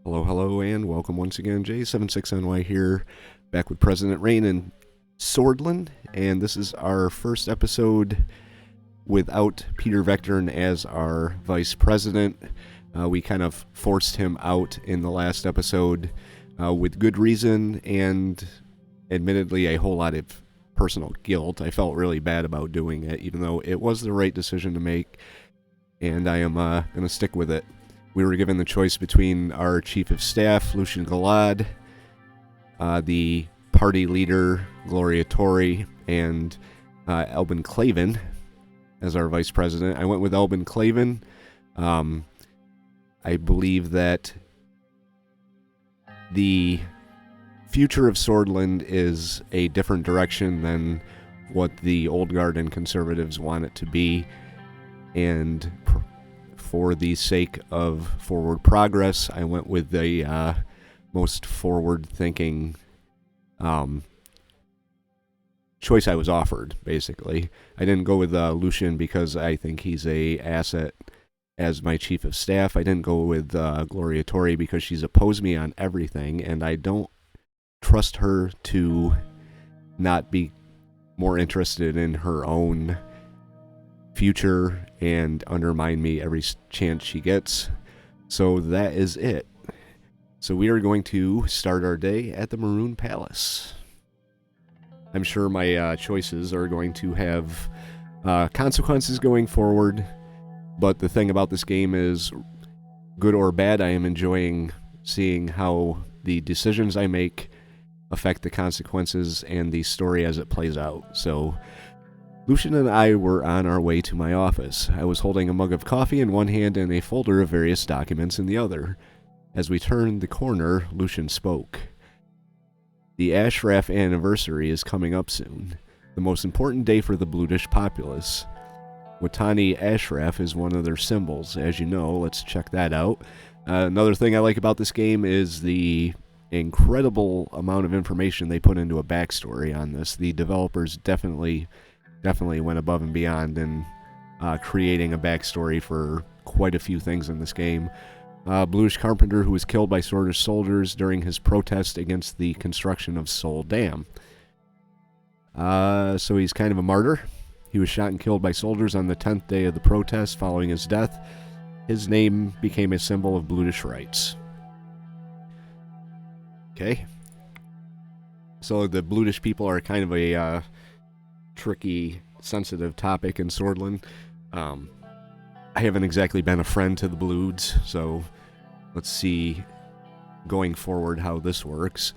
Hello, hello, and welcome once again. J76NY here, back with President Rayne in Swordland, and this is our first episode without Peter Vectorn as our vice president. We kind of forced him out in the last episode with good reason and admittedly a whole lot of personal guilt. I felt really bad about doing it, even though it was the right decision to make, and I am going to stick with it. We were given the choice between our Chief of Staff, Lucian Galad, the party leader, Gloria Torrey, and Albin Clavin as our Vice President. I went with Albin Clavin. I believe that the future of Swordland is a different direction than what the Old Guard and Conservatives want it to be, and for the sake of forward progress, I went with the most forward-thinking choice I was offered, basically. I didn't go with Lucian because I think he's a asset as my chief of staff. I didn't go with Gloria Torrey because she's opposed me on everything, and I don't trust her to not be more interested in her own future and undermine me every chance she gets. So that is it. So we are going to start our day at the Maroon Palace. I'm sure my choices are going to have consequences going forward, but the thing about this game is, good or bad, I am enjoying seeing how the decisions I make affect the consequences and the story as it plays out. So Lucian and I were on our way to my office. I was holding a mug of coffee in one hand and a folder of various documents in the other. As we turned the corner, Lucian spoke. The Ashraf Anniversary is coming up soon, the most important day for the Bludish populace. Watani Ashraf is one of their symbols, as you know. Let's check that out. Another thing I like about this game is the incredible amount of information they put into a backstory on this. The developers definitely went above and beyond in creating a backstory for quite a few things in this game. Bludish carpenter who was killed by Sordish soldiers during his protest against the construction of Sol Dam. So he's kind of a martyr. He was shot and killed by soldiers on the 10th day of the protest. Following his death, his name became a symbol of Bludish rights. Okay. So the Bludish people are kind of a tricky, sensitive topic in Swordland. I haven't exactly been a friend to the Bloods, so let's see going forward how this works.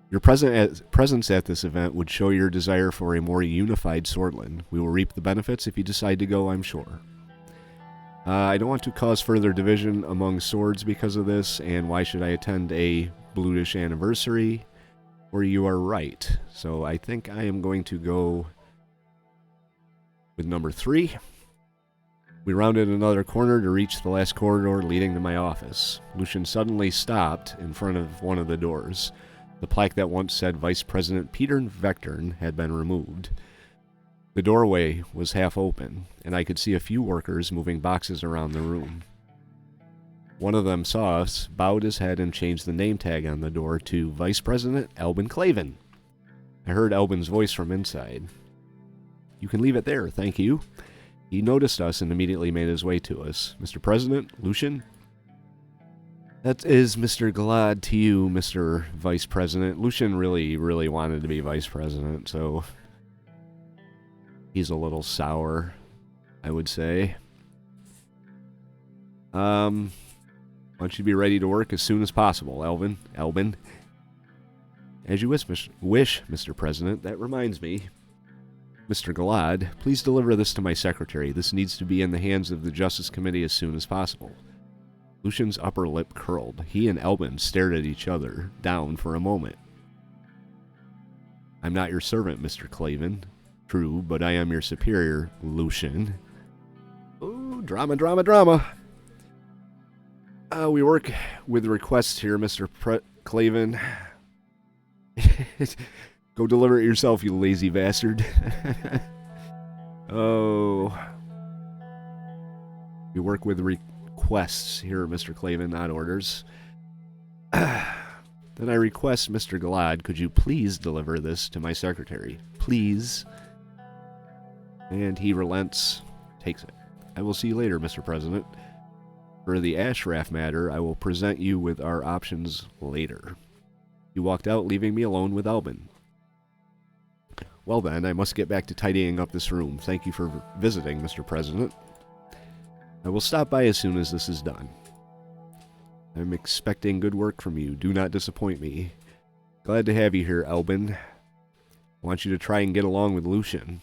Your presence at this event would show your desire for a more unified Swordland. We will reap the benefits if you decide to go, I'm sure. I don't want to cause further division among swords because of this, and why should I attend a Bludish anniversary? Or you are right. So I think I am going to go with number 3. We rounded another corner to reach the last corridor leading to my office. Lucian suddenly stopped in front of one of the doors. The plaque that once said Vice President Peter Vectorn had been removed. The doorway was half open, and I could see a few workers moving boxes around the room. One of them saw us, bowed his head, and changed the name tag on the door to Vice President Albin Clavin. I heard Albin's voice from inside. You can leave it there, thank you. He noticed us and immediately made his way to us. Mr. President, Lucian? That is Mr. Galad to you, Mr. Vice President. Lucian really wanted to be Vice President, so he's a little sour, I would say. Why don't you be ready to work as soon as possible, Albin? As you wish, Mr. President. That reminds me. Mr. Galad, please deliver this to my secretary. This needs to be in the hands of the Justice Committee as soon as possible. Lucian's upper lip curled. He and Albin stared at each other, down for a moment. I'm not your servant, Mr. Clavin. True, but I am your superior, Lucian. Oh, drama. We work with requests here, Mr. Clavin. Go deliver it yourself, you lazy bastard. Oh. We work with requests here, Mr. Clavin, not orders. Then I request, Mr. Galad, could you please deliver this to my secretary? Please. And he relents, takes it. I will see you later, Mr. President. For the Ashraf matter, I will present you with our options later. He walked out, leaving me alone with Albin. Well then, I must get back to tidying up this room. Thank you for visiting, Mr. President. I will stop by as soon as this is done. I'm expecting good work from you. Do not disappoint me. Glad to have you here, Albin. I want you to try and get along with Lucian.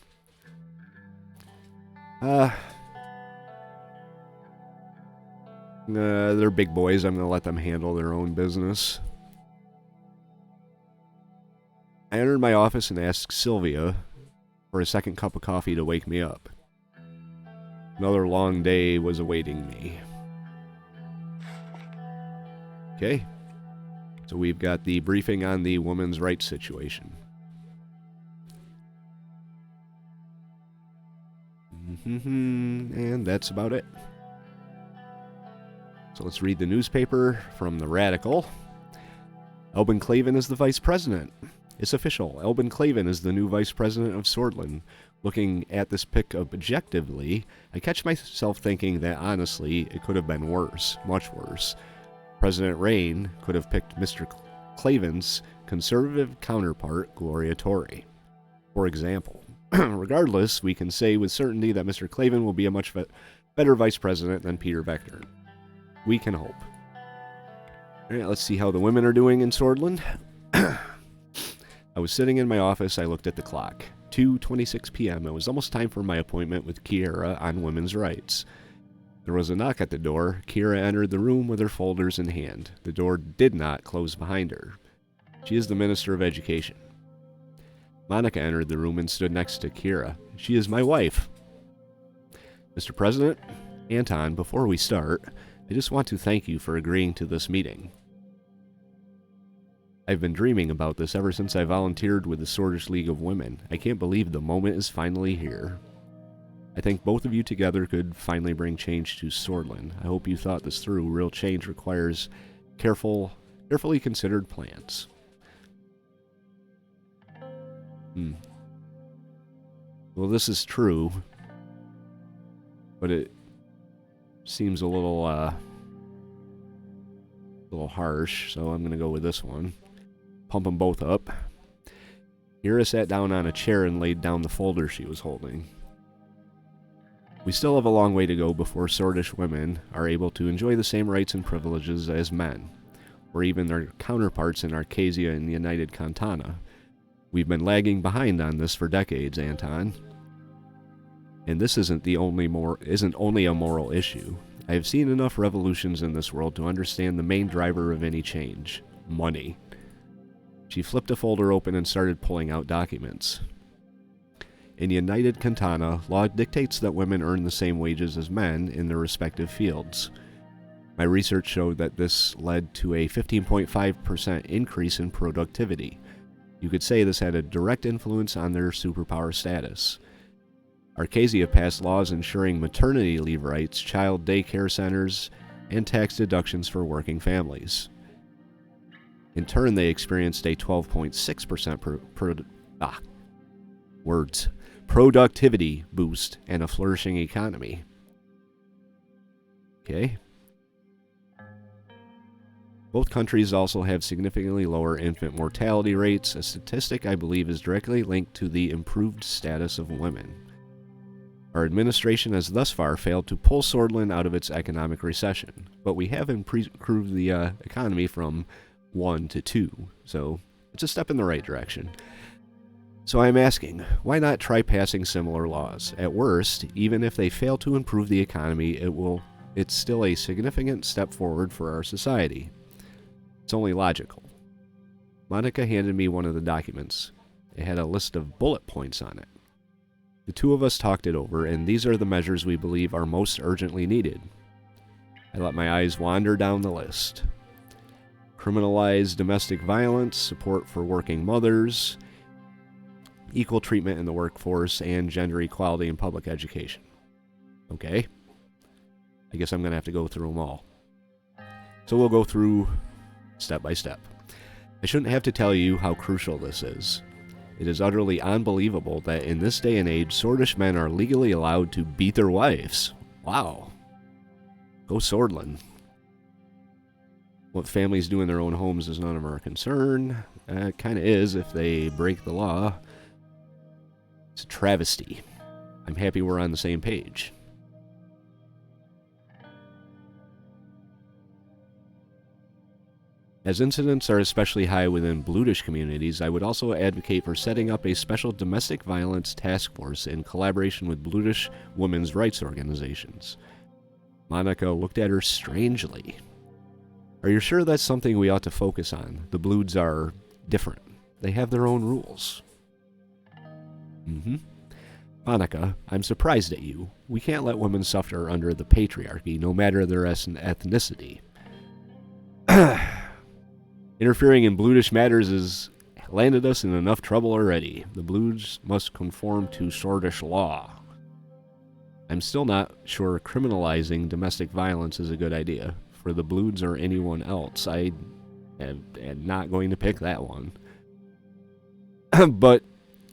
They're big boys. I'm going to let them handle their own business. I entered my office and asked Sylvia for a second cup of coffee to wake me up. Another long day was awaiting me. Okay. So we've got the briefing on the women's rights situation. And that's about it. So let's read the newspaper from the Radical. Albin Clavin is the vice president. It's official. Albin Clavin is the new vice president of Sordland. Looking at this pic objectively, I catch myself thinking that honestly, it could have been worse, much worse. President Rayne could have picked Mr. Clavin's conservative counterpart, Gloria Torre, for example. Regardless, we can say with certainty that Mr. Clavin will be a much better vice president than Peter Vector. We can hope. Alright, let's see how the women are doing in Sordland. I was sitting in my office, I looked at the clock. 2:26 p.m. It was almost time for my appointment with Kiera on women's rights. There was a knock at the door. Kiera entered the room with her folders in hand. The door did not close behind her. She is the Minister of Education. Monica entered the room and stood next to Kiera. She is my wife. Mr. President, Anton, before we start, I just want to thank you for agreeing to this meeting. I've been dreaming about this ever since I volunteered with the Sordish League of Women. I can't believe the moment is finally here. I think both of you together could finally bring change to Sordland. I hope you thought this through. Real change requires carefully considered plans. Well, this is true, but it seems a little harsh, so I'm going to go with this one. Pump them both up. Kira sat down on a chair and laid down the folder she was holding. We still have a long way to go before Sordish women are able to enjoy the same rights and privileges as men, or even their counterparts in Arcasia and the United Cantana. We've been lagging behind on this for decades, Anton. And this isn't only a moral issue. I have seen enough revolutions in this world to understand the main driver of any change: money. She flipped a folder open and started pulling out documents. In United Cantana, law dictates that women earn the same wages as men in their respective fields. My research showed that this led to a 15.5% increase in productivity. You could say this had a direct influence on their superpower status. Arcasia passed laws ensuring maternity leave rights, child daycare centers, and tax deductions for working families. In turn, they experienced a 12.6% productivity boost and a flourishing economy. Okay. Both countries also have significantly lower infant mortality rates, a statistic I believe is directly linked to the improved status of women. Our administration has thus far failed to pull Sordland out of its economic recession, but we have improved the economy from 1 to 2, so it's a step in the right direction. So I'm asking, why not try passing similar laws? At worst, even if they fail to improve the economy, it's still a significant step forward for our society. It's only logical. Monica handed me one of the documents. It had a list of bullet points on it. The two of us talked it over, and these are the measures we believe are most urgently needed. I let my eyes wander down the list. Criminalize domestic violence, support for working mothers, equal treatment in the workforce, and gender equality in public education. Okay. I guess I'm going to have to go through them all. So we'll go through step by step. I shouldn't have to tell you how crucial this is. It is utterly unbelievable that in this day and age, Sordish men are legally allowed to beat their wives. Wow. Go Sordland. What families do in their own homes is none of our concern. It kind of is if they break the law. It's a travesty. I'm happy we're on the same page. As incidents are especially high within Bludish communities, I would also advocate for setting up a special domestic violence task force in collaboration with Bludish women's rights organizations. Monica looked at her strangely. Are you sure that's something we ought to focus on? The Bluds are different. They have their own rules. Monica, I'm surprised at you. We can't let women suffer under the patriarchy, no matter their ethnicity. Interfering in Bludish matters has landed us in enough trouble already. The Bluds must conform to Sordish law. I'm still not sure criminalizing domestic violence is a good idea. For the Bluds or anyone else, I am not going to pick that one. But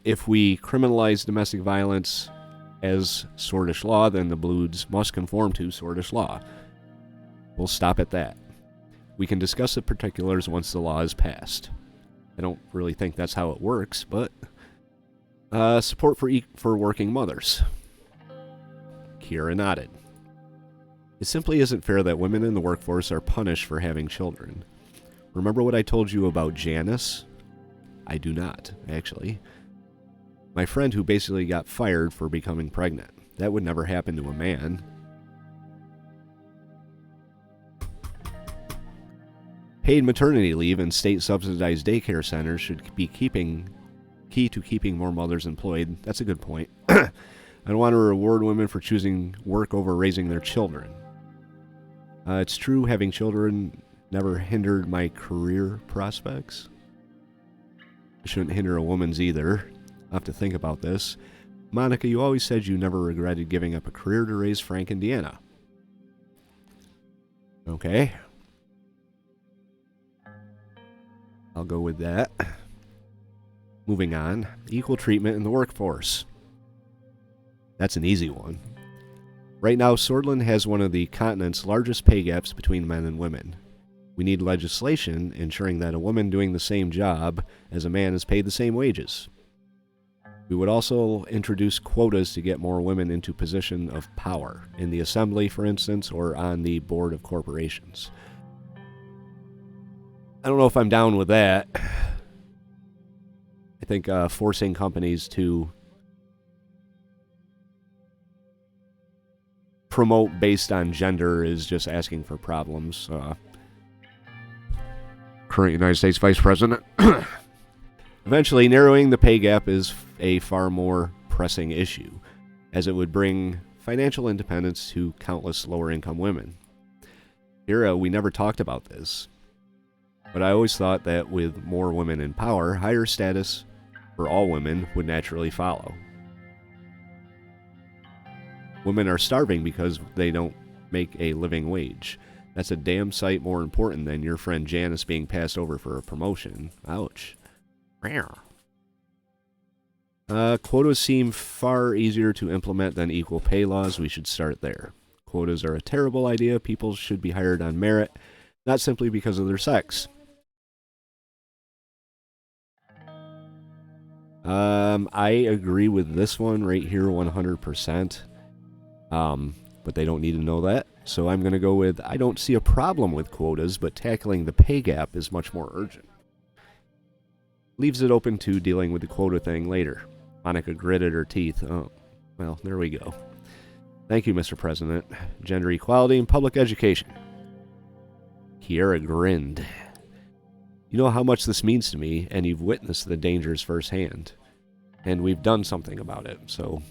if we criminalize domestic violence as Sordish law, then the Bluds must conform to Sordish law. We'll stop at that. We can discuss the particulars once the law is passed. I don't really think that's how it works, but support for working mothers. Kira nodded. It simply isn't fair that women in the workforce are punished for having children. Remember what I told you about Janice? I do not, actually. My friend who basically got fired for becoming pregnant. That would never happen to a man. Paid maternity leave and state-subsidized daycare centers should be key to keeping more mothers employed. That's a good point. I don't want to reward women for choosing work over raising their children. It's true, having children never hindered my career prospects. It shouldn't hinder a woman's either. I'll have to think about this. Monica, you always said you never regretted giving up a career to raise Frank and Deanna. Okay. I'll go with that. Moving on. Equal treatment in the workforce. That's an easy one. Right now, Sordland has one of the continent's largest pay gaps between men and women. We need legislation ensuring that a woman doing the same job as a man is paid the same wages. We would also introduce quotas to get more women into position of power, in the assembly, for instance, or on the board of corporations. I don't know if I'm down with that. I think forcing companies to promote based on gender is just asking for problems. Current United States Vice President. Eventually, narrowing the pay gap is a far more pressing issue, as it would bring financial independence to countless lower-income women. Here, we never talked about this. But I always thought that with more women in power, higher status for all women would naturally follow. Women are starving because they don't make a living wage. That's a damn sight more important than your friend Janice being passed over for a promotion. Ouch. Quotas seem far easier to implement than equal pay laws. We should start there. Quotas are a terrible idea. People should be hired on merit, not simply because of their sex. I agree with this one right here 100%. But they don't need to know that. So I'm going to go with, I don't see a problem with quotas, but tackling the pay gap is much more urgent. Leaves it open to dealing with the quota thing later. Monica gritted her teeth. Oh, well, there we go. Thank you, Mr. President. Gender equality and public education. Kiera grinned. You know how much this means to me, and you've witnessed the dangers firsthand. And we've done something about it, so...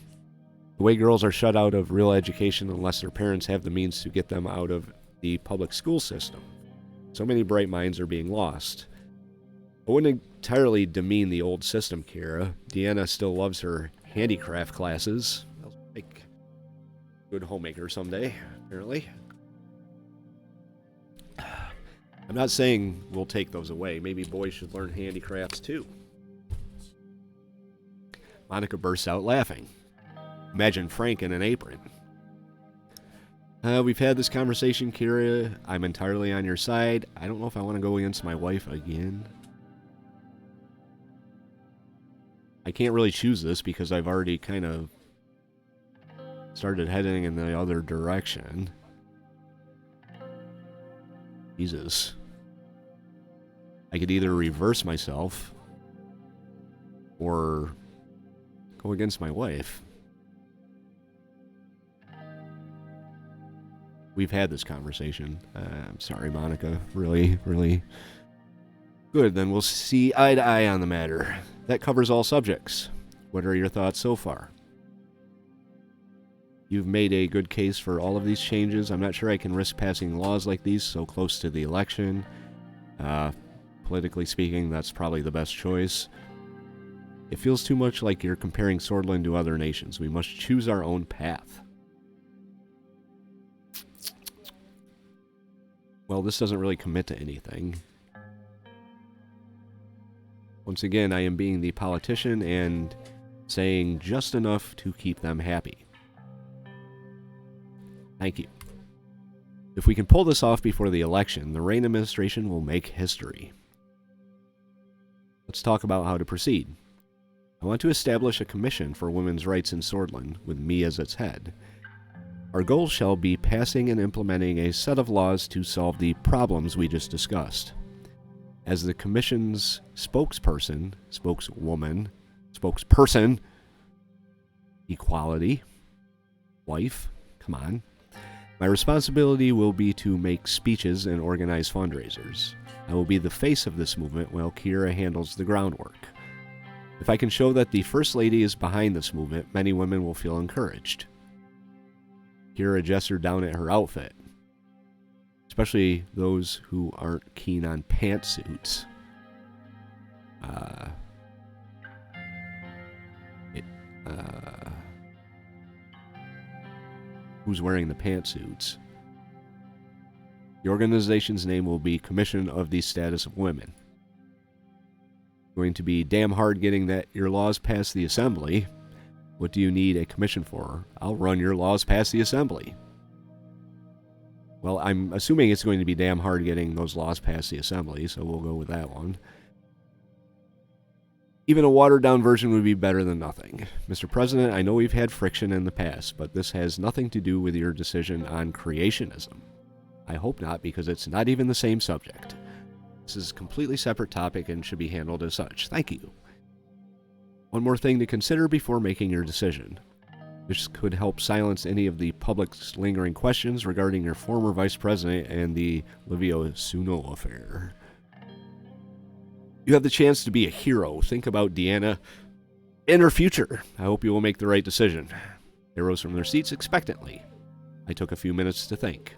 The way girls are shut out of real education unless their parents have the means to get them out of the public school system. So many bright minds are being lost. I wouldn't entirely demean the old system, Kira. Deanna still loves her handicraft classes. I'll make a good homemaker someday. apparently. I'm not saying we'll take those away. Maybe boys should learn handicrafts too. Monica bursts out laughing. Imagine Frank in an apron. We've had this conversation, Kira. I'm entirely on your side. I don't know if I want to go against my wife again. I can't really choose this because I've already kind of started heading in the other direction. Jesus. I could either reverse myself or go against my wife. We've had this conversation. I'm sorry, Monica. Really, really. Good, then we'll see eye to eye on the matter. That covers all subjects. What are your thoughts so far? You've made a good case for all of these changes. I'm not sure I can risk passing laws like these so close to the election. Politically speaking, that's probably the best choice. It feels too much like you're comparing Swordland to other nations. We must choose our own path. Well, this doesn't really commit to anything. Once again, I am being the politician and saying just enough to keep them happy. Thank you. If we can pull this off before the election, the Rayne administration will make history. Let's talk about how to proceed. I want to establish a commission for women's rights in Swordland, with me as its head. Our goal shall be passing and implementing a set of laws to solve the problems we just discussed. As the Commission's spokesperson, equality, wife, come on. My responsibility will be to make speeches and organize fundraisers. I will be the face of this movement while Kira handles the groundwork. If I can show that the First Lady is behind this movement, many women will feel encouraged. Kira gestured down at her outfit, especially those who aren't keen on pantsuits. Who's wearing the pantsuits? The organization's name will be Commission of the Status of Women. Going to be damn hard getting your laws past the Assembly. What do you need a commission for? I'll run your laws past the Assembly. Well, I'm assuming it's going to be damn hard getting those laws past the Assembly, so we'll go with that one. Even a watered-down version would be better than nothing. Mr. President, I know we've had friction in the past, but this has nothing to do with your decision on creationism. I hope not, because it's not even the same subject. This is a completely separate topic and should be handled as such. Thank you. One more thing to consider before making your decision. This could help silence any of the public's lingering questions regarding your former vice president and the Livio Suno affair. You have the chance to be a hero. Think about Deanna and her future. I hope you will make the right decision. They rose from their seats expectantly. I took a few minutes to think.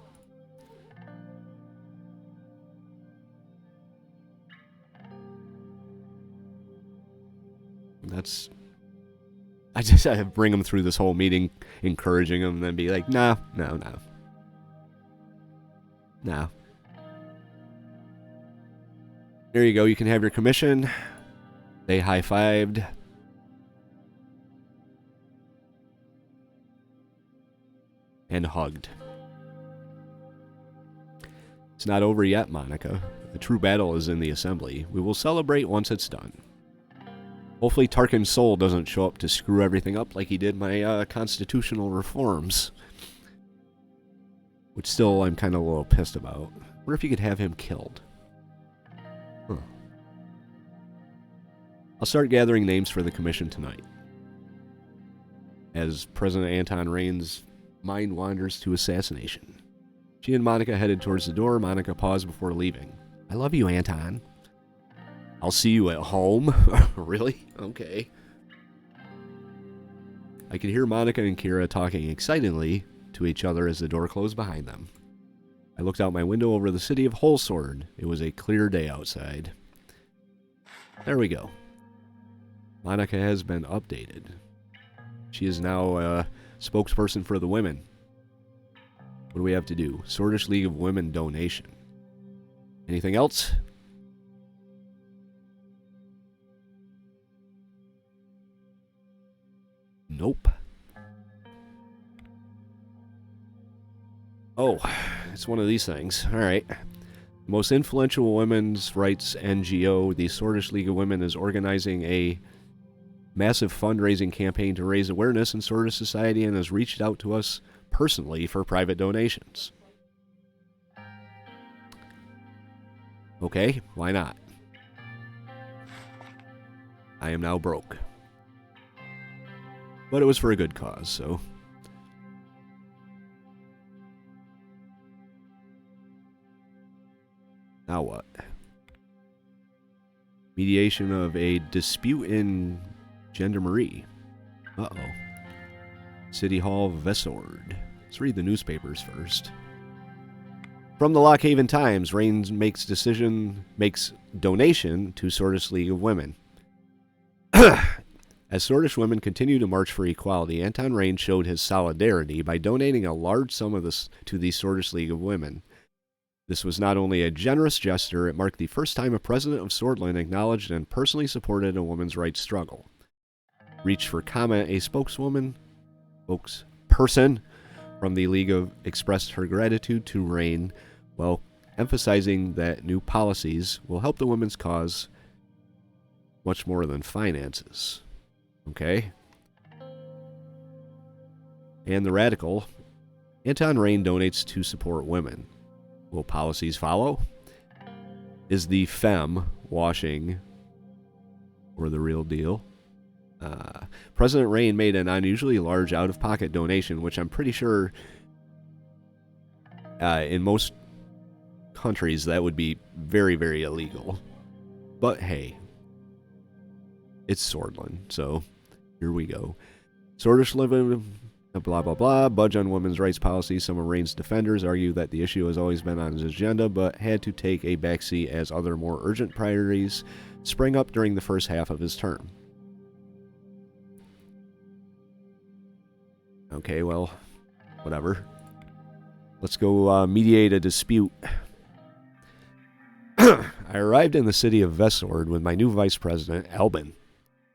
I just bring them through this whole meeting, encouraging them, and then be like, no. There you go, you can have your commission. They high-fived. And hugged. It's not over yet, Monica. The true battle is in the Assembly. We will celebrate once it's done. Hopefully Tarkin's soul doesn't show up to screw everything up like he did my constitutional reforms. Which still I'm kind of a little pissed about. I wonder if you could have him killed. Huh. I'll start gathering names for the commission tonight. As President Anton Rayne's mind wanders to assassination. She and Monica headed towards the door. Monica paused before leaving. I love you, Anton. I'll see you at home. Really? Okay. I could hear Monica and Kira talking excitedly to each other as the door closed behind them. I looked out my window over the city of Holsword. It was a clear day outside. There we go. Monica has been updated. She is now a spokesperson for the women. What do we have to do? Sordish League of Women donation. Anything else? Nope. Oh, it's one of these things. All right. Most influential women's rights NGO, the Sordish League of Women, is organizing a massive fundraising campaign to raise awareness in Sordish society and has reached out to us personally for private donations. Okay, why not? I am now broke. But it was for a good cause, so... Now what? Mediation of a dispute in Gendarmerie. Uh-oh. City Hall, Vesord. Let's read the newspapers first. From the Lockhaven Times, Rayne makes donation to Sordish League of Women. As Sordish women continue to march for equality, Anton Rayne showed his solidarity by donating a large sum of this to the Sordish League of Women. This was not only a generous gesture, it marked the first time a president of Sordland acknowledged and personally supported a woman's rights struggle. Reached for comment, a spokesperson from the League expressed her gratitude to Rayne while emphasizing that new policies will help the women's cause much more than finances. Okay. And the Radical, Anton Rayne donates to support women. Will policies follow? Is the femme washing or the real deal? President Rayne made an unusually large out-of-pocket donation, which I'm pretty sure in most countries that would be very, very illegal. But hey, it's Sordland, so here we go. Sordish living... blah, blah, blah. Budge on women's rights policy. Some of Rayne's defenders argue that the issue has always been on his agenda, but had to take a backseat as other more urgent priorities sprang up during the first half of his term. Okay, well, whatever. Let's go mediate a dispute. I arrived in the city of Vesord with my new vice president, Albin,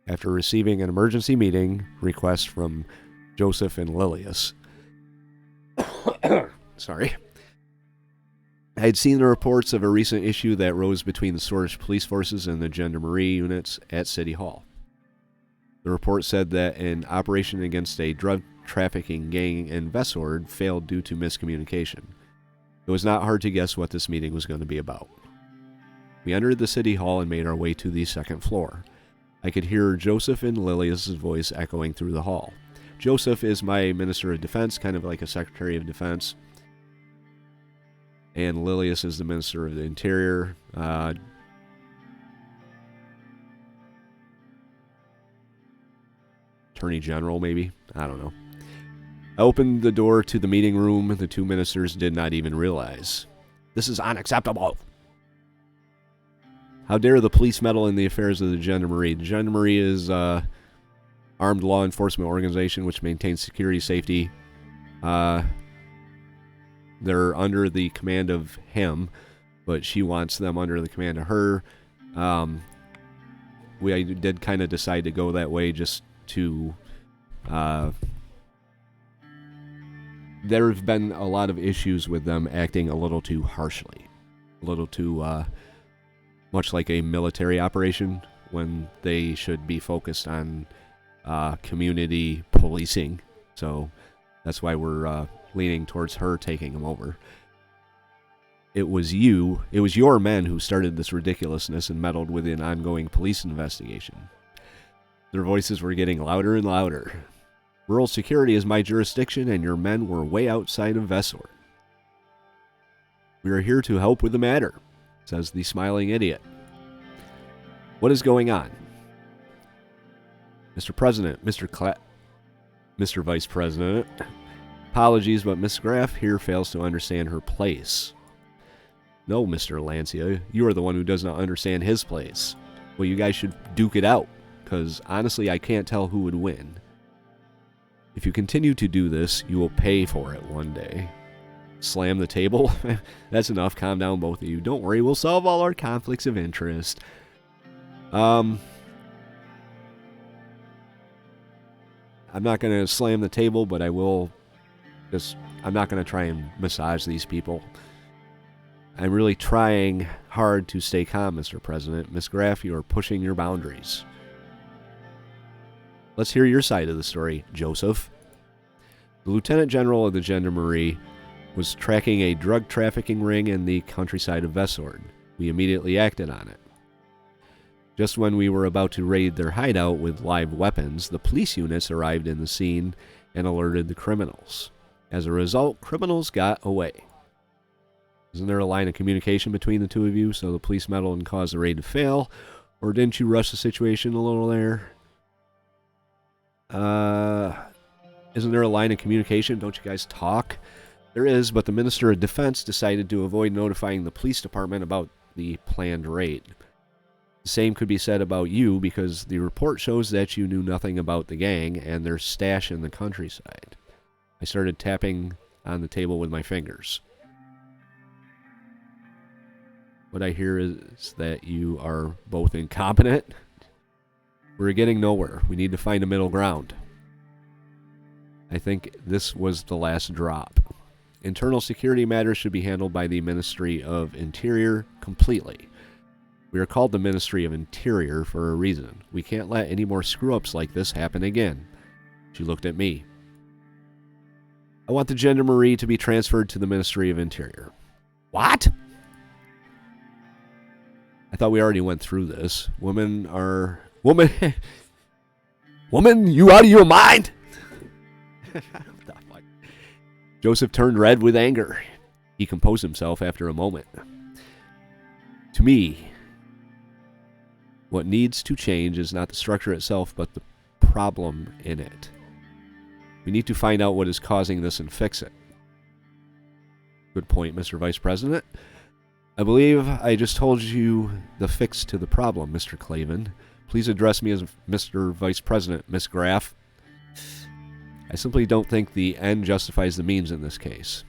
after receiving an emergency meeting request from Joseph and Lilius. Sorry. I had seen the reports of a recent issue that rose between the Sordish police forces and the Gendarmerie units at City Hall. The report said that an operation against a drug trafficking gang in Vesord failed due to miscommunication. It was not hard to guess what this meeting was going to be about. We entered the City Hall and made our way to the second floor. I could hear Joseph and Lilius' voice echoing through the hall. Joseph is my Minister of Defense, kind of like a Secretary of Defense. And Lilius is the Minister of the Interior. Attorney General, maybe? I don't know. I opened the door to the meeting room. The two ministers did not even realize. This is unacceptable. How dare the police meddle in the affairs of the Gendarmerie? The Gendarmerie is armed law enforcement organization which maintains security, safety. They're under the command of him, but she wants them under the command of her. We did kind of decide to go that way just to... there have been a lot of issues with them acting a little too harshly. A little too... much like a military operation when they should be focused on community policing. So that's why we're leaning towards her taking them over. It was your men who started this ridiculousness and meddled with an ongoing police investigation. Their voices were getting louder and louder. Rural security is my jurisdiction and your men were way outside of Vesord. We are here to help with the matter, says the smiling idiot. What is going on? Mr. President, Mr. Vice President, apologies, but Miss Graff here fails to understand her place. No, Mr. Lancia, you are the one who does not understand his place. Well, you guys should duke it out, because honestly, I can't tell who would win. If you continue to do this, you will pay for it one day. Slam the table. That's enough. Calm down, both of you. Don't worry. We'll solve all our conflicts of interest. I'm not going to slam the table, but I will just... I'm not going to try and massage these people. I'm really trying hard to stay calm, Mr. President. Miss Graff, you are pushing your boundaries. Let's hear your side of the story, Joseph. The Lieutenant General of the Gendarmerie was tracking a drug trafficking ring in the countryside of Vesord. We immediately acted on it. Just when we were about to raid their hideout with live weapons, the police units arrived in the scene and alerted the criminals. As a result, criminals got away. Isn't there a line of communication between the two of you so the police meddled and caused the raid to fail? Or didn't you rush the situation a little there? Isn't there a line of communication? Don't you guys talk? There is, but the Minister of Defense decided to avoid notifying the police department about the planned raid. The same could be said about you because the report shows that you knew nothing about the gang and their stash in the countryside. I started tapping on the table with my fingers. What I hear is that you are both incompetent. We're getting nowhere. We need to find a middle ground. I think this was the last drop. Internal security matters should be handled by the Ministry of Interior completely. We are called the Ministry of Interior for a reason. We can't let any more screw-ups like this happen again. She looked at me. I want the Gendarmerie to be transferred to the Ministry of Interior. What? I thought we already went through this. Woman, you out of your mind? Joseph turned red with anger. He composed himself after a moment. To me, what needs to change is not the structure itself, but the problem in it. We need to find out what is causing this and fix it. Good point, Mr. Vice President. I believe I just told you the fix to the problem, Mr. Clavin. Please address me as Mr. Vice President, Miss Graff. I simply don't think the end justifies the means in this case.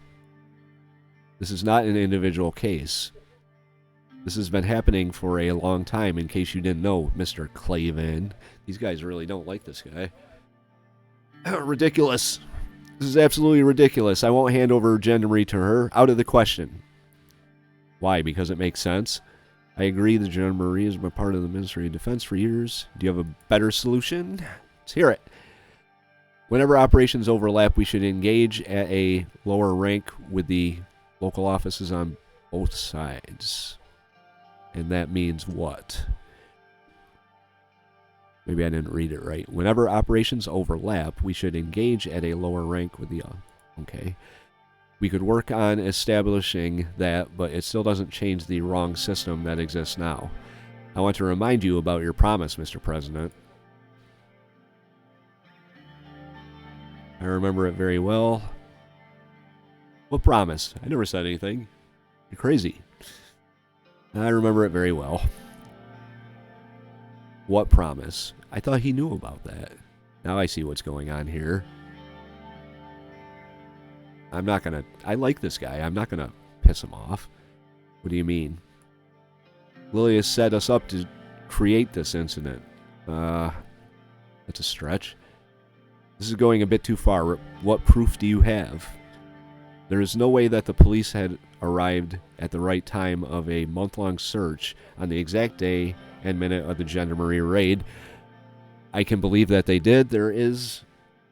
This is not an individual case. This has been happening for a long time, in case you didn't know, Mr. Clavin. These guys really don't like this guy. Ridiculous. This is absolutely ridiculous. I won't hand over Gendarmerie to her. Out of the question. Why? Because it makes sense? I agree the Gendarmerie has been part of the Ministry of Defense for years. Do you have a better solution? Let's hear it. Whenever operations overlap, we should engage at a lower rank with the local offices on both sides. And that means what? Maybe I didn't read it right. Whenever operations overlap, we should engage at a lower rank with the... Okay. We could work on establishing that, but it still doesn't change the wrong system that exists now. I want to remind you about your promise, Mr. President. I remember it very well. What promise? I never said anything. You're crazy. I remember it very well. What promise? I thought he knew about that. Now I see what's going on here. I like this guy. I'm not gonna piss him off. What do you mean? Lily has set us up to create this incident. That's a stretch. This is going a bit too far. What proof do you have? There is no way that the police had arrived at the right time of a month-long search on the exact day and minute of the Gendarmerie raid. I can believe that they did. There is,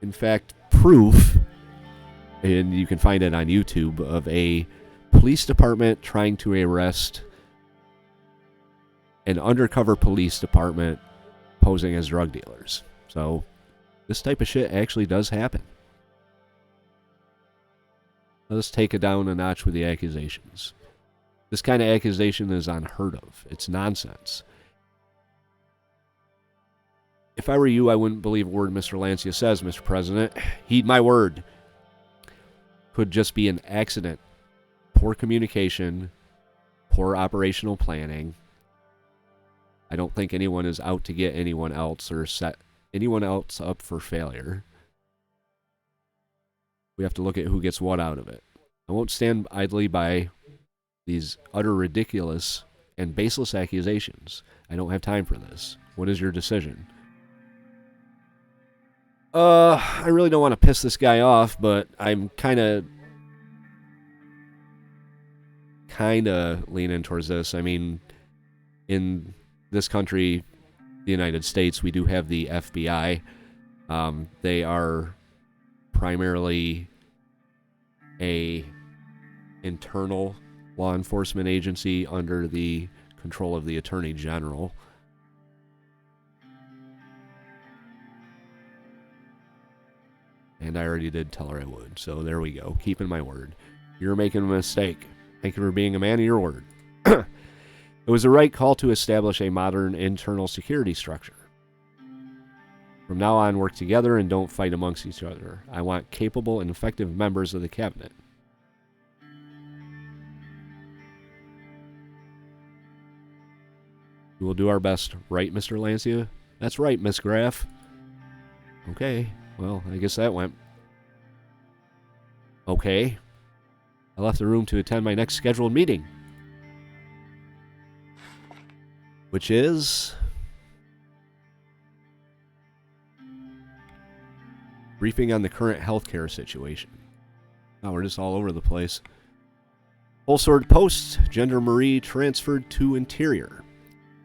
in fact, proof, and you can find it on YouTube, of a police department trying to arrest an undercover police department posing as drug dealers. So this type of shit actually does happen. Let's take it down a notch with the accusations. This kind of accusation is unheard of. It's nonsense. If I were you, I wouldn't believe a word Mr. Lancia says, Mr. President. Heed my word. Could just be an accident. Poor communication. Poor operational planning. I don't think anyone is out to get anyone else or set anyone else up for failure. We have to look at who gets what out of it. I won't stand idly by these utter ridiculous and baseless accusations. I don't have time for this. What is your decision? I really don't want to piss this guy off, but I'm kind of leaning towards this. I mean, in this country, the United States, we do have the FBI. They are primarily a internal law enforcement agency under the control of the Attorney General. And I already did tell her I would, so there we go. Keeping my word. You're making a mistake. Thank you for being a man of your word. It was the right call to establish a modern internal security structure. From now on, work together and don't fight amongst each other. I want capable and effective members of the cabinet. We will do our best, right, Mr. Lancia? That's right, Miss Graff. Okay, well, I guess that went okay. I left the room to attend my next scheduled meeting, which is briefing on the current healthcare situation. Now we're just all over the place. Full sword posts, Gendarmerie transferred to Interior.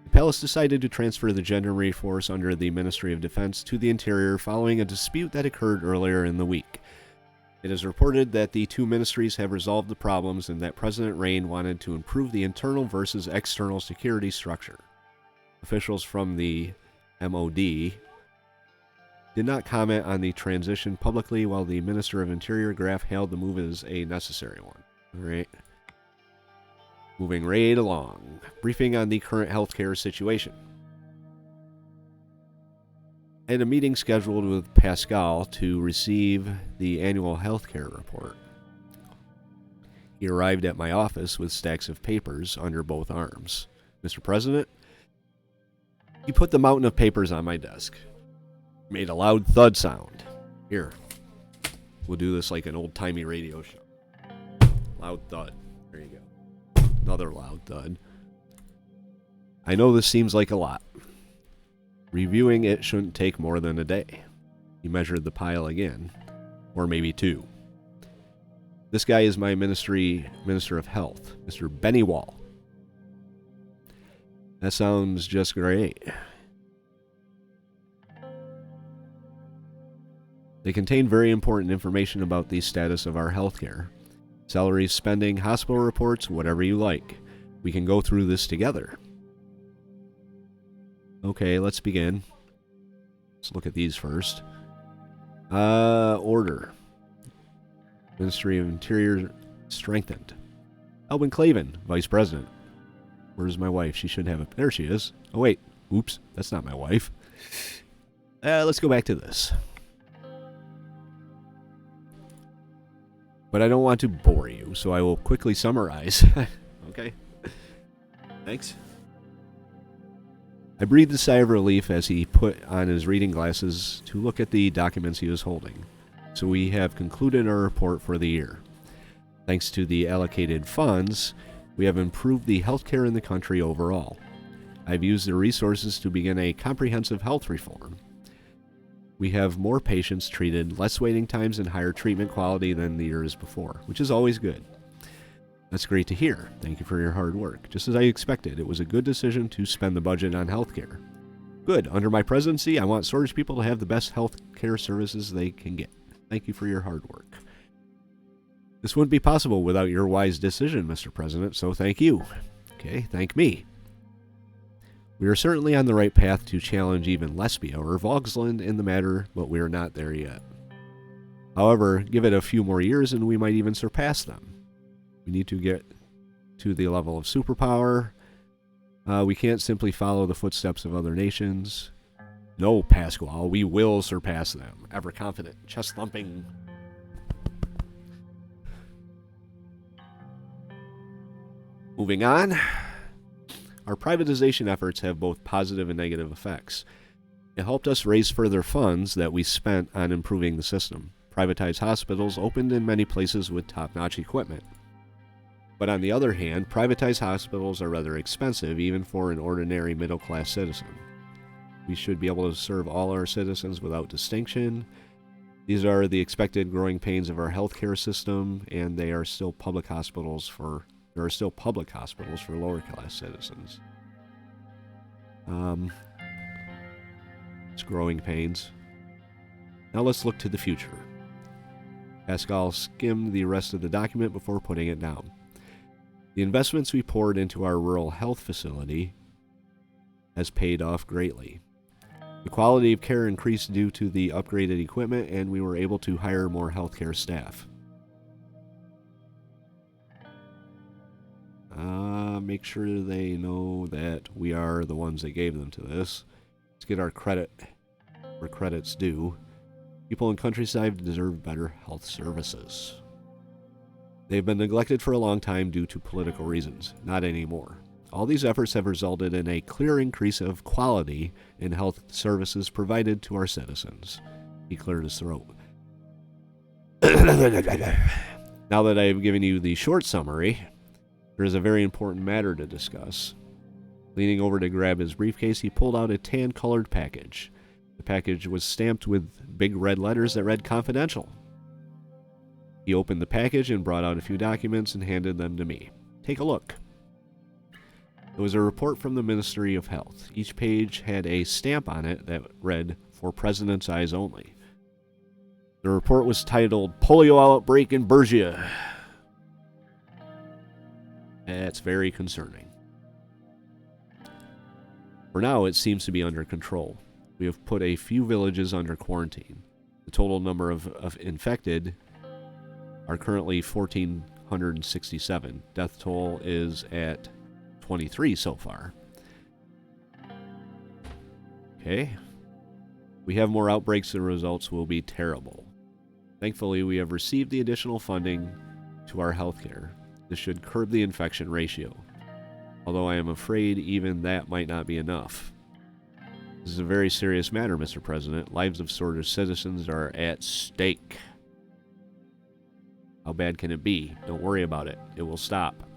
The palace decided to transfer the Gendarmerie force under the Ministry of Defense to the Interior following a dispute that occurred earlier in the week. It is reported that the two ministries have resolved the problems and that President Rayne wanted to improve the internal versus external security structure. Officials from the MOD did not comment on the transition publicly, while the Minister of Interior, Graff, hailed the move as a necessary one. All right. Moving right along. Briefing on the current healthcare situation. I had a meeting scheduled with Pascal to receive the annual healthcare report. He arrived at my office with stacks of papers under both arms. Mr. President, he put the mountain of papers on my desk. Made a loud thud sound. Here, we'll do this like an old-timey radio show. Loud thud. There you go. Another loud thud. I know this seems like a lot. Reviewing it shouldn't take more than a day. He measured the pile again. Or maybe two. This guy is my Minister of Health, Mr. Beniwoll. That sounds just great. They contain very important information about the status of our healthcare. Salaries, spending, hospital reports, whatever you like. We can go through this together. Okay, let's begin. Let's look at these first. Order. Ministry of Interior strengthened. Albin Clavin, Vice President. Where's my wife? She should have it. There she is. Oh, wait. Oops, that's not my wife. Let's go back to this. But I don't want to bore you, so I will quickly summarize. Okay. Thanks. I breathed a sigh of relief as he put on his reading glasses to look at the documents he was holding. So we have concluded our report for the year. Thanks to the allocated funds, we have improved the healthcare in the country overall. I've used the resources to begin a comprehensive health reform. We have more patients treated, less waiting times, and higher treatment quality than the years before, which is always good. That's great to hear. Thank you for your hard work. Just as I expected, it was a good decision to spend the budget on healthcare. Good. Under my presidency, I want Sordish people to have the best healthcare services they can get. Thank you for your hard work. This wouldn't be possible without your wise decision, Mr. President, so thank you. Okay, thank me. We are certainly on the right path to challenge even Lesbia or Vogsland in the matter, but we are not there yet. However, give it a few more years and we might even surpass them. We need to get to the level of superpower. We can't simply follow the footsteps of other nations. No, Pasquale, we will surpass them. Ever confident, chest thumping. Moving on. Our privatization efforts have both positive and negative effects. It helped us raise further funds that we spent on improving the system. Privatized hospitals opened in many places with top-notch equipment. But on the other hand, privatized hospitals are rather expensive, even for an ordinary middle-class citizen. We should be able to serve all our citizens without distinction. These are the expected growing pains of our healthcare system, and there are still public hospitals for lower-class citizens. It's growing pains. Now let's look to the future. Pascal skimmed the rest of the document before putting it down. The investments we poured into our rural health facility has paid off greatly. The quality of care increased due to the upgraded equipment, and we were able to hire more healthcare staff. Make sure they know that we are the ones that gave them to this. Let's get our credit where credit's due. People in countryside deserve better health services. They've been neglected for a long time due to political reasons. Not anymore. All these efforts have resulted in a clear increase of quality in health services provided to our citizens. He cleared his throat. Now that I've given you the short summary, there is a very important matter to discuss. Leaning over to grab his briefcase, he pulled out a tan-colored package. The package was stamped with big red letters that read "Confidential." He opened the package and brought out a few documents and handed them to me. Take a look. It was a report from the Ministry of Health. Each page had a stamp on it that read, "For President's Eyes Only." The report was titled, "Polio Outbreak in Persia." That's very concerning. For now, it seems to be under control. We have put a few villages under quarantine. The total number of infected are currently 1,467. Death toll is at 23 so far. Okay. We have more outbreaks, the results will be terrible. Thankfully, we have received the additional funding to our healthcare. This should curb the infection ratio. Although I am afraid even that might not be enough. This is a very serious matter, Mr. President. Lives of Sordish citizens are at stake. How bad can it be? Don't worry about it. It will stop.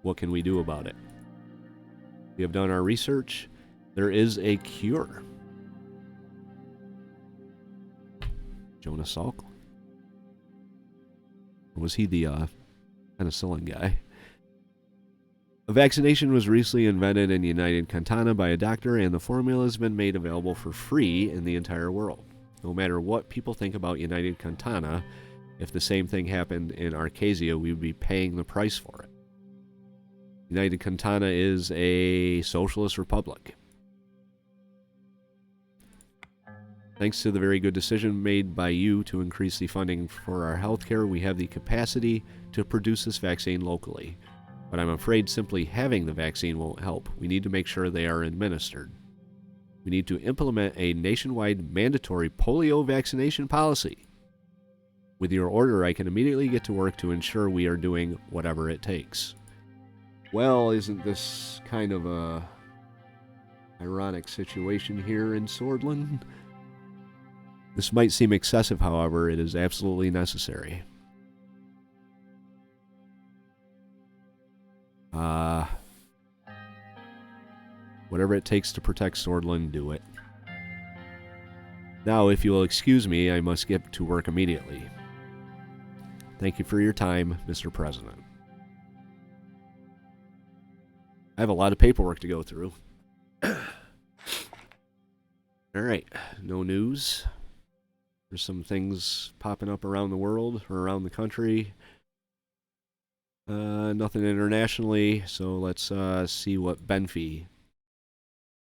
What can we do about it? We have done our research. There is a cure. Jonas Salk? Or was he the penicillin guy? A vaccination was recently invented in United Cantana by a doctor, and the formula has been made available for free in the entire world. No matter what people think about United Cantana, if the same thing happened in Arcasia, we would be paying the price for it. United Cantana is a socialist republic. Thanks to the very good decision made by you to increase the funding for our healthcare, we have the capacity to produce this vaccine locally. But I'm afraid simply having the vaccine won't help. We need to make sure they are administered. We need to implement a nationwide mandatory polio vaccination policy. With your order, I can immediately get to work to ensure we are doing whatever it takes. Well, isn't this kind of a ironic situation here in Swordland? This might seem excessive, however, it is absolutely necessary. Whatever it takes to protect Swordland, do it. Now, if you will excuse me, I must get to work immediately. Thank you for your time, Mr. President. I have a lot of paperwork to go through. Alright, no news. There's some things popping up around the world, or around the country. Nothing internationally, so let's see what Benfi,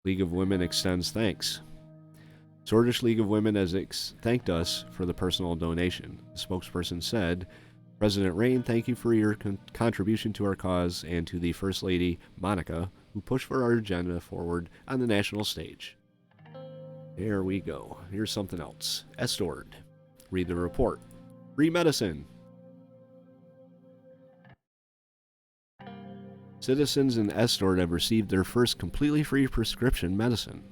League of Women, extends thanks. Sordish League of Women has thanked us for the personal donation. The spokesperson said, President Rayne, thank you for your contribution to our cause and to the First Lady, Monica, who pushed for our agenda forward on the national stage. There we go. Here's something else. Estord. Read the report. Free medicine. Citizens in Estord have received their first completely free prescription medicine.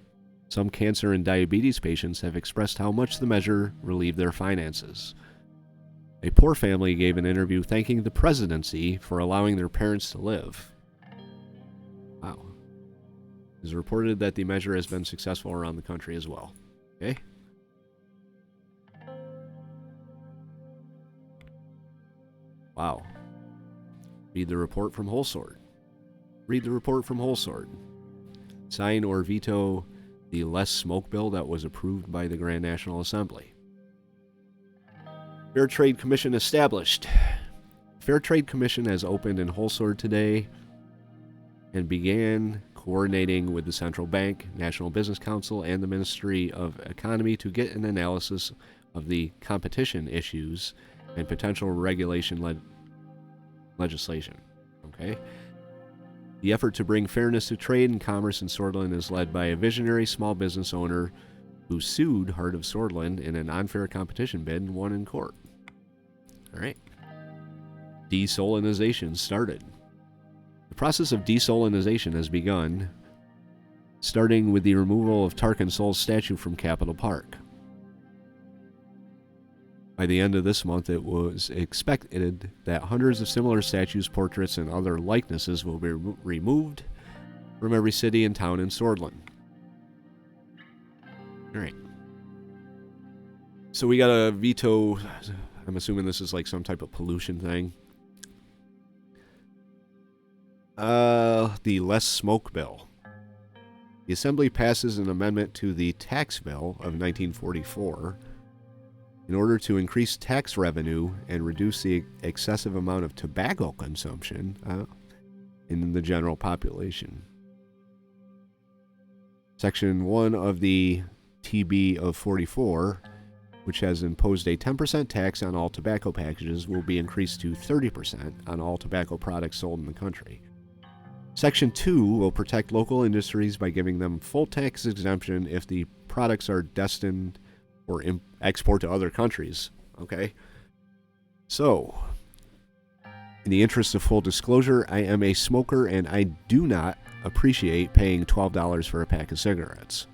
Some cancer and diabetes patients have expressed how much the measure relieved their finances. A poor family gave an interview thanking the presidency for allowing their parents to live. Wow. It is reported that the measure has been successful around the country as well. Okay. Wow. Read the report from Whole Sword. Read the report from Whole Sword. Sign or veto the less smoke bill that was approved by the Grand National Assembly. Fair Trade Commission established. Fair Trade Commission has opened in Whole Sword today and began coordinating with the Central Bank, National Business Council, and the Ministry of Economy to get an analysis of the competition issues and potential regulation legislation. Okay? The effort to bring fairness to trade and commerce in Swordland is led by a visionary small business owner who sued Heart of Swordland in an unfair competition bid and won in court. All right. Desulinization started. The process of desulinization has begun, starting with the removal of Tarkin Sol's statue from Capitol Park. By the end of this month, it was expected that hundreds of similar statues, portraits, and other likenesses will be removed from every city and town in Swordland. All right. So we got a veto. I'm assuming this is like some type of pollution thing. The less smoke bill. The Assembly passes an amendment to the tax bill of 1944 in order to increase tax revenue and reduce the excessive amount of tobacco consumption in the general population. Section 1 of the TB of 44, which has imposed a 10% tax on all tobacco packages, will be increased to 30% on all tobacco products sold in the country. Section 2 will protect local industries by giving them full tax exemption if the products are destined for export to other countries. Okay? So, in the interest of full disclosure, I am a smoker and I do not appreciate paying $12 for a pack of cigarettes.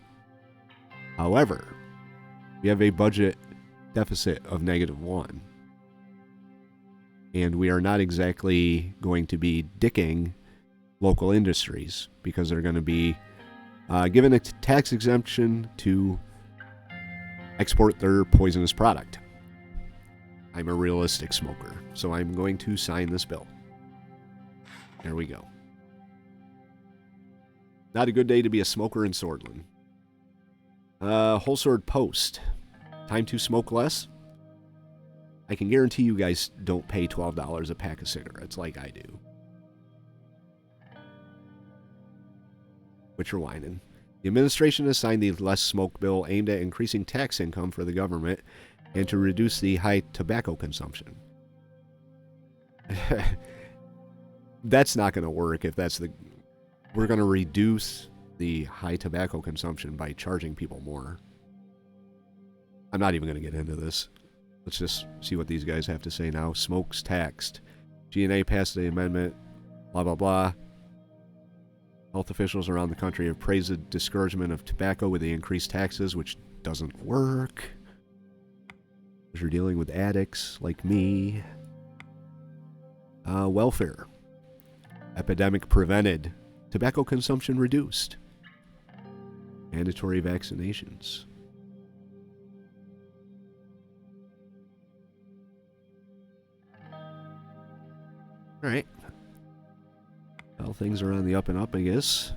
However, we have a budget deficit of -1. And we are not exactly going to be dicking local industries because they're going to be given a tax exemption to export their poisonous product. I'm a realistic smoker, so I'm going to sign this bill. There we go. Not a good day to be a smoker in Swordland. Whole Sword Post. Time to smoke less? I can guarantee you guys don't pay $12 a pack of cigarettes like I do. But you're whining. The administration has signed the less smoke bill aimed at increasing tax income for the government and to reduce the high tobacco consumption. That's not going to work if that's the... We're going to reduce the high tobacco consumption by charging people more. I'm not even going to get into this. Let's just see what these guys have to say now. Smoke's taxed. GNA passed the amendment. Blah, blah, blah. Health officials around the country have praised the discouragement of tobacco with the increased taxes, which doesn't work. Because you're dealing with addicts like me. Welfare. Epidemic prevented. Tobacco consumption reduced. Mandatory vaccinations. Alright. Well, things are on the up and up, I guess.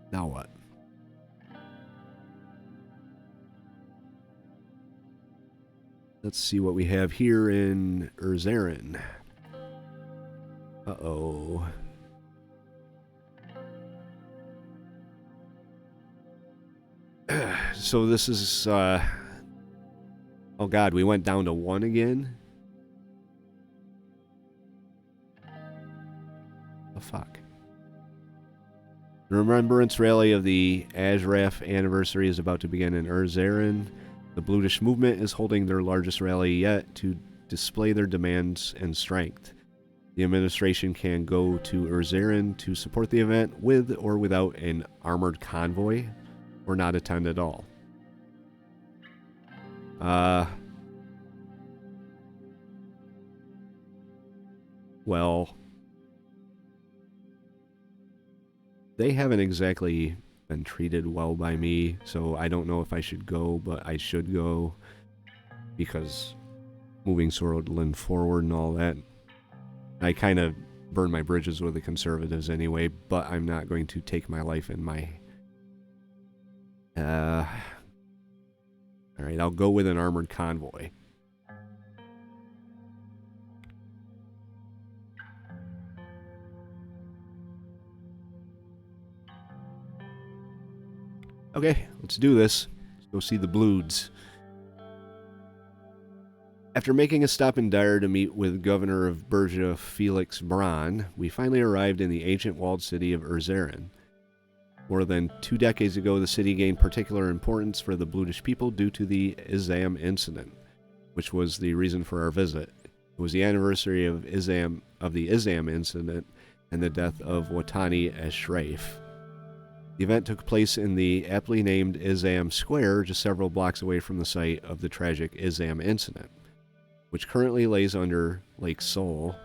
Now what? Let's see what we have here in Erzerian. Uh-oh. So this is, oh god, we went down to 1 again? The fuck? The remembrance rally of the Ashraf Anniversary is about to begin in Erzerian. The Bludish movement is holding their largest rally yet to display their demands and strength. The administration can go to Erzerian to support the event with or without an armored convoy or not attend at all. Well, they haven't exactly been treated well by me, so I don't know if I should go, but I should go because moving Sordish forward and all that. I kind of burned my bridges with the conservatives anyway, but I'm not going to take my life in my... Alright, I'll go with an armored convoy. Okay, let's do this. Let's go see the Bluds. After making a stop in Dire to meet with Governor of Persia Felix Bran, we finally arrived in the ancient walled city of Erzerian. More than 2 decades ago, the city gained particular importance for the Bludish people due to the Isam incident, which was the reason for our visit. It was the anniversary of the Isam incident and the death of Watani Ashraf. The event took place in the aptly named Isam Square, just several blocks away from the site of the tragic Isam incident, which currently lays under Lake Seoul,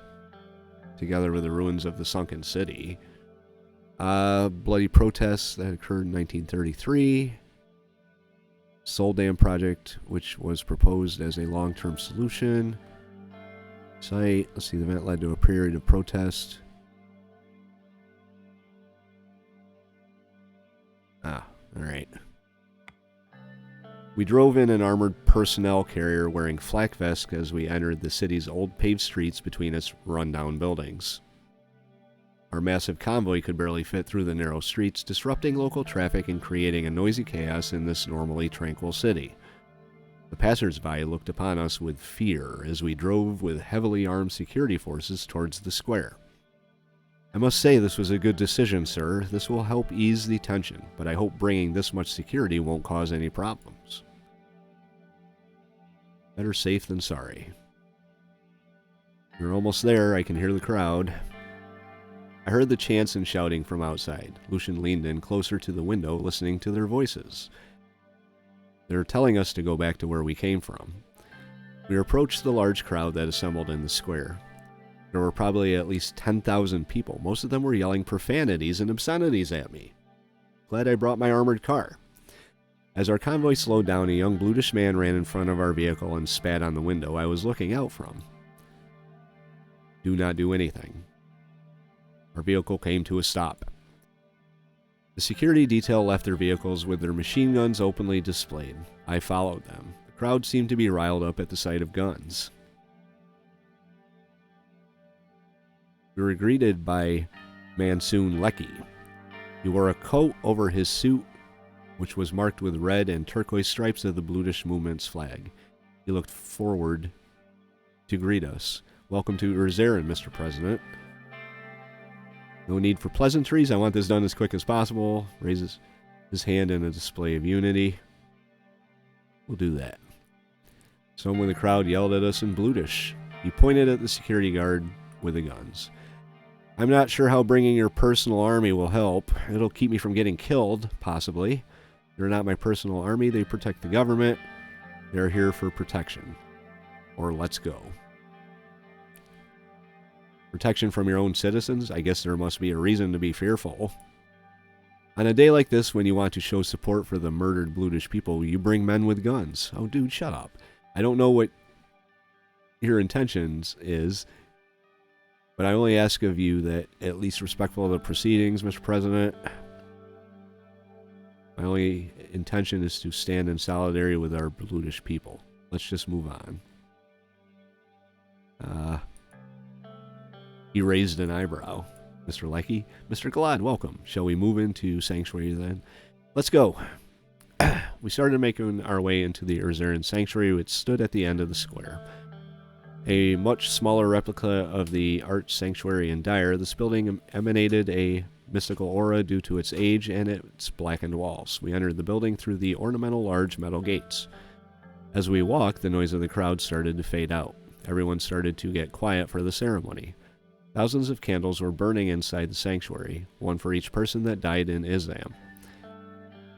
together with the ruins of the sunken city. Bloody protests that occurred in 1933. Seoul Dam project, which was proposed as a long-term solution. Site, let's see, the event led to a period of protest. Alright. We drove in an armored personnel carrier wearing flak vests as we entered the city's old paved streets between its rundown buildings. Our massive convoy could barely fit through the narrow streets, disrupting local traffic and creating a noisy chaos in this normally tranquil city. The passers-by looked upon us with fear as we drove with heavily armed security forces towards the square. I must say this was a good decision, sir. This will help ease the tension, but I hope bringing this much security won't cause any problems. Better safe than sorry. We're almost there. I can hear the crowd. I heard the chants and shouting from outside. Lucian leaned in closer to the window, listening to their voices. They're telling us to go back to where we came from. We approached the large crowd that assembled in the square. There were probably at least 10,000 people. Most of them were yelling profanities and obscenities at me. Glad I brought my armored car. As our convoy slowed down, a young Bludish man ran in front of our vehicle and spat on the window I was looking out from. Do not do anything. Our vehicle came to a stop. The security detail left their vehicles with their machine guns openly displayed. I followed them. The crowd seemed to be riled up at the sight of guns. We were greeted by Mansoon Lecky. He wore a coat over his suit, which was marked with red and turquoise stripes of the Bludish movement's flag. He looked forward to greet us. Welcome to Erzerian, Mr. President. No need for pleasantries. I want this done as quick as possible. Raises his hand in a display of unity. We'll do that. Someone in the crowd yelled at us in Bludish. He pointed at the security guard with the guns. I'm not sure how bringing your personal army will help. It'll keep me from getting killed, possibly. They're not my personal army. They protect the government. They're here for protection. Or let's go. Protection from your own citizens? I guess there must be a reason to be fearful. On a day like this, when you want to show support for the murdered Bludish people, you bring men with guns. Oh, dude, shut up. I don't know what your intentions is, but I only ask of you that at least respectful of the proceedings, Mr. President. My only intention is to stand in solidarity with our Bludish people. Let's just move on. He raised an eyebrow. Mr. Lecky, Mr. Glad, welcome. Shall we move into Sanctuary then? Let's go. We started making our way into the Erzerian Sanctuary, which stood at the end of the square. A much smaller replica of the Arch Sanctuary in Dire, this building emanated a mystical aura due to its age and its blackened walls. We entered the building through the ornamental large metal gates. As we walked, the noise of the crowd started to fade out. Everyone started to get quiet for the ceremony. Thousands of candles were burning inside the sanctuary, one for each person that died in Isam.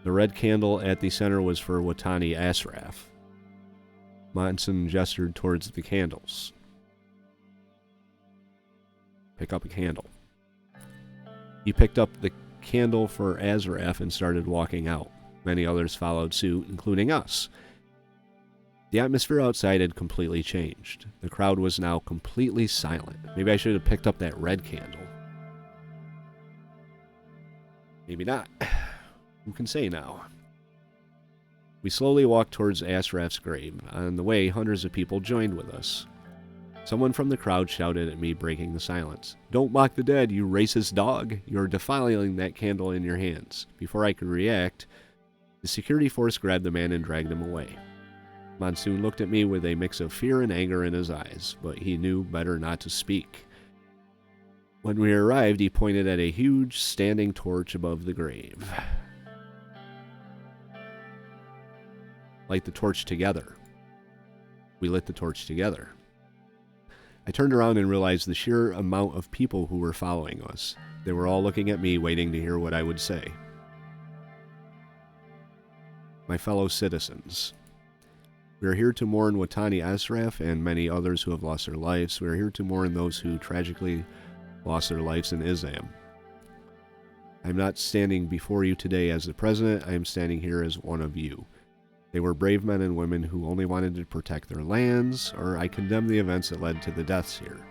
The red candle at the center was for Watani Ashraf. Monson gestured towards the candles. Pick up a candle. He picked up the candle for Ashraf and started walking out. Many others followed suit, including us. The atmosphere outside had completely changed. The crowd was now completely silent. Maybe I should have picked up that red candle. Maybe not. Who can say now? We slowly walked towards Ashraf's grave. On the way, hundreds of people joined with us. Someone from the crowd shouted at me, breaking the silence. "Don't mock the dead, you racist dog! You're defiling that candle in your hands." Before I could react, the security force grabbed the man and dragged him away. Monsoon looked at me with a mix of fear and anger in his eyes, but he knew better not to speak. When we arrived, he pointed at a huge standing torch above the grave. Light the torch together. We lit the torch together. I turned around and realized the sheer amount of people who were following us. They were all looking at me, waiting to hear what I would say. My fellow citizens, we are here to mourn Watani Ashraf and many others who have lost their lives. We are here to mourn those who tragically lost their lives in Islam. I am not standing before you today as the president. I am standing here as one of you. They were brave men and women who only wanted to protect their lands, or I condemn the events that led to the deaths here.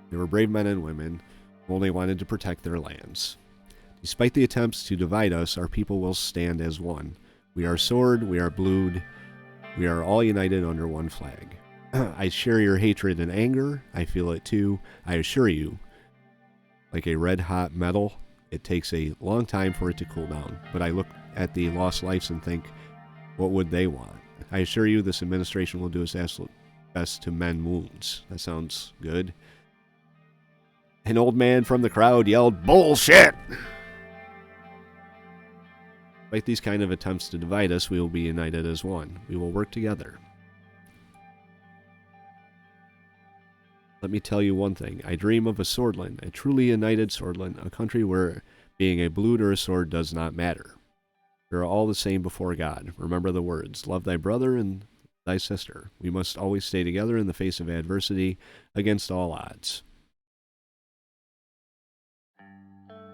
They were brave men and women who only wanted to protect their lands. Despite the attempts to divide us, our people will stand as one. We are Sword, we are Blood, we are all united under one flag. I share your hatred and anger. I feel it too. I assure you, like a red-hot metal, it takes a long time for it to cool down. But I look at the lost lives and think, what would they want? I assure you this administration will do its absolute best to mend wounds. That sounds good. An old man from the crowd yelled, "Bullshit!" Despite these kind of attempts to divide us, we will be united as one. We will work together. Let me tell you one thing. I dream of a Swordland, a truly united Swordland, a country where being a Blood or a Sword does not matter. We are all the same before God. Remember the words, love thy brother and thy sister. We must always stay together in the face of adversity, against all odds.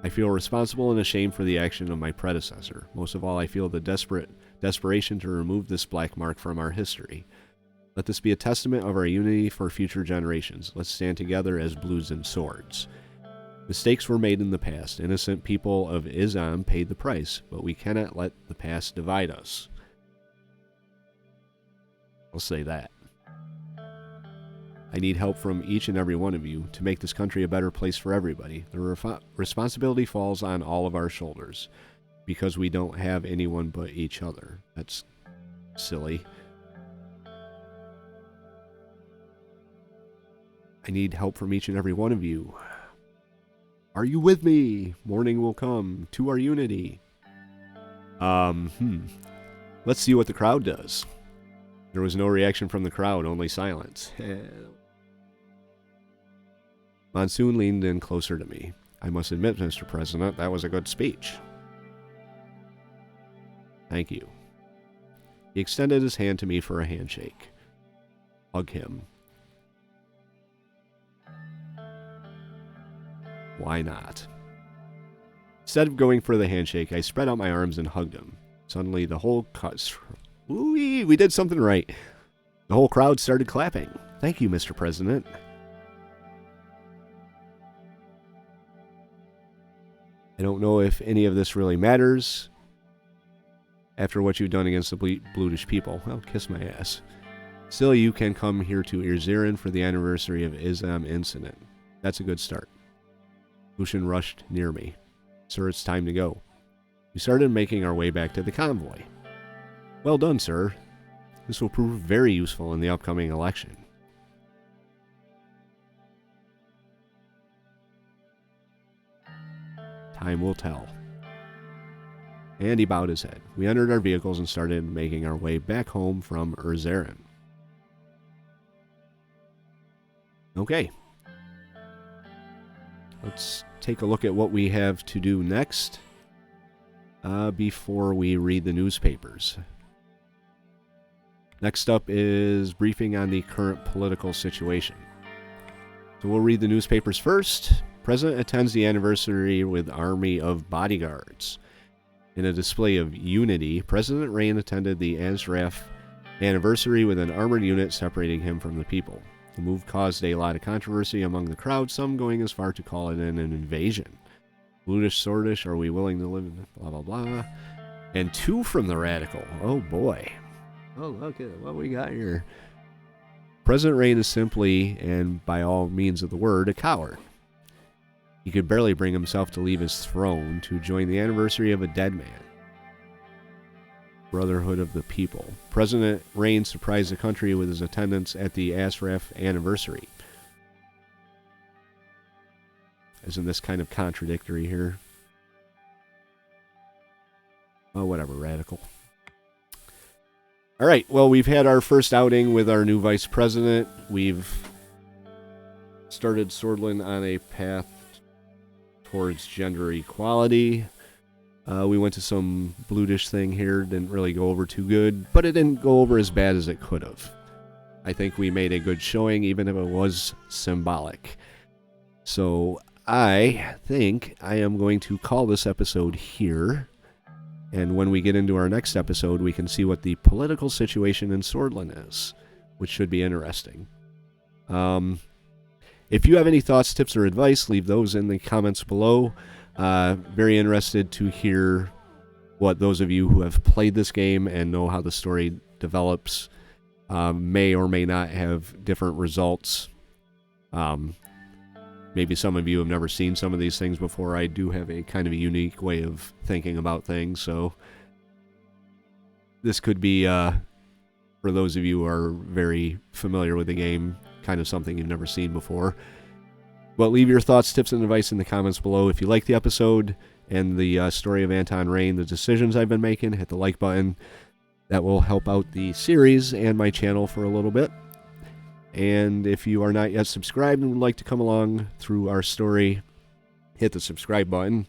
I feel responsible and ashamed for the action of my predecessor. Most of all, I feel the desperation to remove this black mark from our history. Let this be a testament of our unity for future generations. Let's stand together as Bloods and Swords. Mistakes were made in the past. Innocent people of Islam paid the price, but we cannot let the past divide us. I'll say that. I need help from each and every one of you to make this country a better place for everybody. The responsibility falls on all of our shoulders because we don't have anyone but each other. That's silly. I need help from each and every one of you. Are you with me? Morning will come to our unity. Let's see what the crowd does. There was no reaction from the crowd, only silence. Monsoon leaned in closer to me. I must admit, Mr. President, that was a good speech. Thank you. He extended his hand to me for a handshake. Hug him. Why not? Instead of going for the handshake, I spread out my arms and hugged him. Suddenly, the whole we did something right. The whole crowd started clapping. Thank you, Mr. President. I don't know if any of this really matters after what you've done against the Bludish people. Well, kiss my ass. Still, you can come here to Erzerian for the anniversary of Islam incident. That's a good start. Lucian rushed near me. Sir, it's time to go. We started making our way back to the convoy. Well done, sir. This will prove very useful in the upcoming election. Time will tell. And he bowed his head. We entered our vehicles and started making our way back home from Erzerian. Okay. Let's take a look at what we have to do next. before we read the newspapers. Next up is briefing on the current political situation. So we'll read the newspapers first. President attends the anniversary with army of bodyguards. In a display of unity, President Rayne attended the Ashraf Anniversary with an armored unit separating him from the people. The move caused a lot of controversy among the crowd, some going as far to call it an invasion. Bludish, Sordish, are we willing to live in blah, blah, blah. And 2 from the radical. Oh, boy. Oh, look at what we got here. President Rayne is simply, and by all means of the word, a coward. He could barely bring himself to leave his throne to join the anniversary of a dead man. Brotherhood of the people. President Rayne surprised the country with his attendance at the Ashraf Anniversary. Isn't this kind of contradictory here? Oh, whatever, radical. All right, well, we've had our first outing with our new vice president. We've started Sordland on a path towards gender equality. We went to some Bludish thing here, didn't really go over too good, but it didn't go over as bad as it could have. I think we made a good showing, even if it was symbolic. So I think I am going to call this episode here, and when we get into our next episode, we can see what the political situation in Sordland is, which should be interesting. If you have any thoughts, tips, or advice, leave those in the comments below. Very interested to hear what those of you who have played this game and know how the story develops may or may not have different results. Maybe some of you have never seen some of these things before. I do have a kind of a unique way of thinking about things, so this could be, for those of you who are very familiar with the game, kind of something you've never seen before. But leave your thoughts, tips, and advice in the comments below. If you like the episode and the story of Anton Rayne, the decisions I've been making, hit the like button. That will help out the series and my channel for a little bit. And if you are not yet subscribed and would like to come along through our story, hit the subscribe button.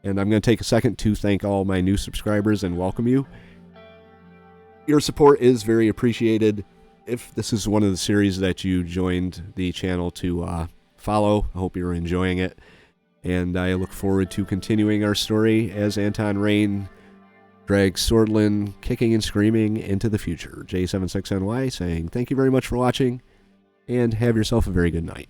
And I'm going to take a second to thank all my new subscribers and welcome you. Your support is very appreciated. If this is one of the series that you joined the channel to follow, I hope you're enjoying it. And I look forward to continuing our story as Anton Rayne drags Sordland kicking and screaming into the future. J76NY saying thank you very much for watching, and have yourself a very good night.